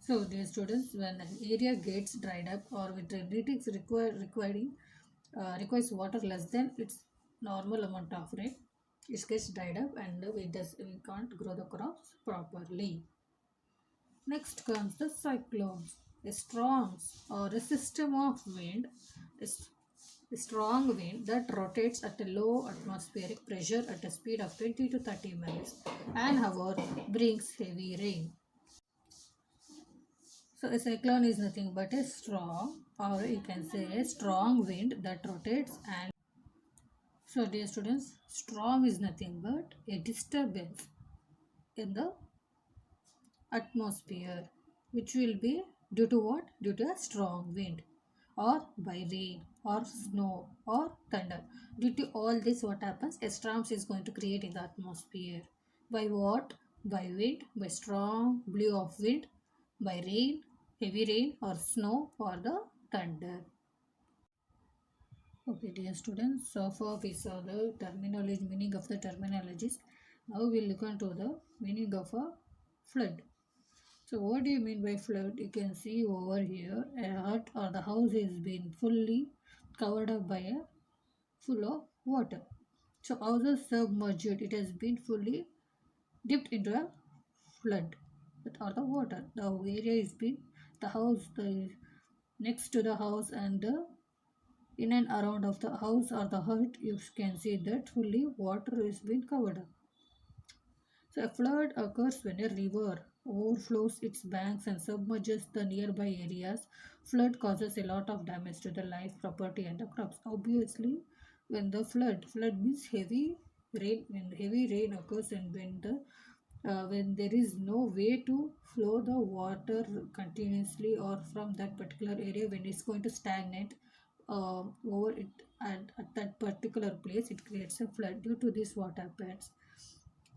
So, dear students, when an area gets dried up or with genetics requires water less than its normal amount of rain, it gets dried up and we can't grow the crops properly. Next comes the cyclones. A storms or a system of wind, a strong wind that rotates at a low atmospheric pressure at a speed of 20 to 30 miles an hour brings heavy rain. So a cyclone is nothing but a strong, or you can say a strong wind that rotates. And so dear students, storm is nothing but a disturbance in the atmosphere, which will be due to what? Due to a strong wind, or by rain, or snow, or thunder. Due to all this, what happens? A storm is going to create in the atmosphere. By what? By wind, by strong blow of wind, by rain, heavy rain, or snow, or the thunder. Okay, dear students, so far we saw the terminology, meaning of the terminologies. Now we'll look into the meaning of a flood. So what do you mean by flood? You can see over here a hut or the house is been fully covered up by a full of water. So house is submerged. It has been fully dipped into a flood or the water. The area is been the house the next to the house and the in and around of the house or the hut you can see that fully water is been covered up. So a flood occurs when a river overflows its banks and submerges the nearby areas. Flood causes a lot of damage to the life, property, and the crops. Obviously, when the flood means heavy rain. When heavy rain occurs and when there is no way to flow the water continuously or from that particular area, when it's going to stagnate over it at that particular place, it creates a flood. Due to this, what happens?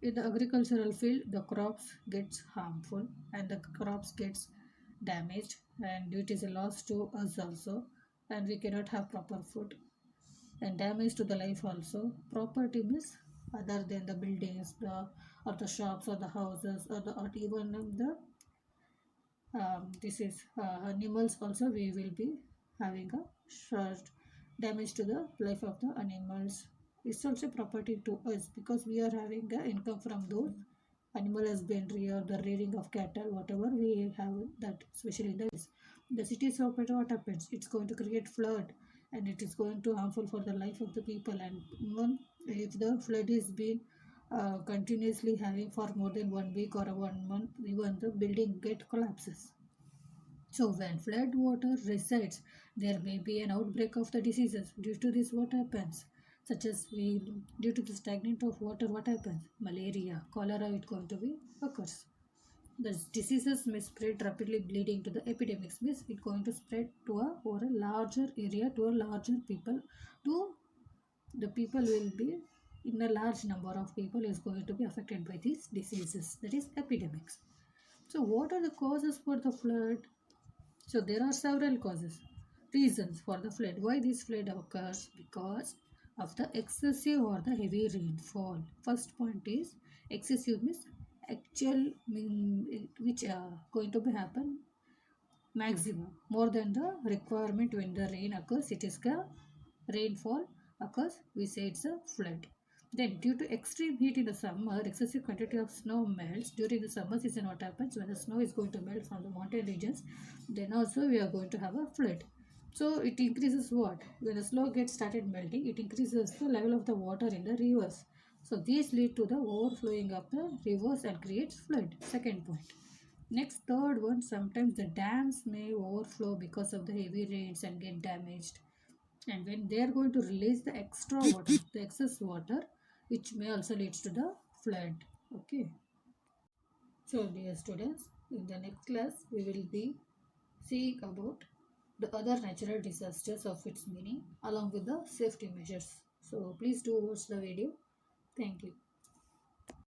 In the agricultural field the crops gets harmful and the crops gets damaged and it is a loss to us also, and we cannot have proper food, and damage to the life also. Property means other than the buildings, the or the shops or the houses or even the this is animals also, we will be having a short damage to the life of the animals. It's also property to us because we are having the income from those animal husbandry or the rearing of cattle, whatever we have that, especially in the cities of it, what happens? It's going to create flood and it is going to harmful for the life of the people. And even if the flood is being continuously having for more than 1 week or 1 month, even the building get collapses. So when flood water resides, there may be an outbreak of the diseases. Due to this, what happens? Such as due to the stagnant of water, what happens? Malaria, cholera, it going to be occurs. The diseases may spread rapidly, leading to the epidemics. Means it going to spread to a over a larger area to a larger people. To the people will be in a large number of people is going to be affected by these diseases. That is epidemics. So what are the causes for the flood? So there are several causes, reasons for the flood. Why this flood occurs? Because of the excessive or the heavy rainfall. First point is excessive means actual which going to be happen maximum more than the requirement. When the rain occurs, it is the rainfall occurs, we say it's a flood. Then due to extreme heat in the summer, excessive quantity of snow melts. During the summer season, what happens? When the snow is going to melt from the mountain regions, then also we are going to have a flood. So it increases what? When the snow gets started melting, it increases the level of the water in the rivers. So these lead to the overflowing of the rivers and creates flood. Second point. Next, third one, sometimes the dams may overflow because of the heavy rains and get damaged. And when they are going to release the extra water, the excess water, which may also leads to the flood. Okay. So, dear students, in the next class, we will be seeing about the other natural disasters of its meaning along with the safety measures. So, please do watch the video. Thank you.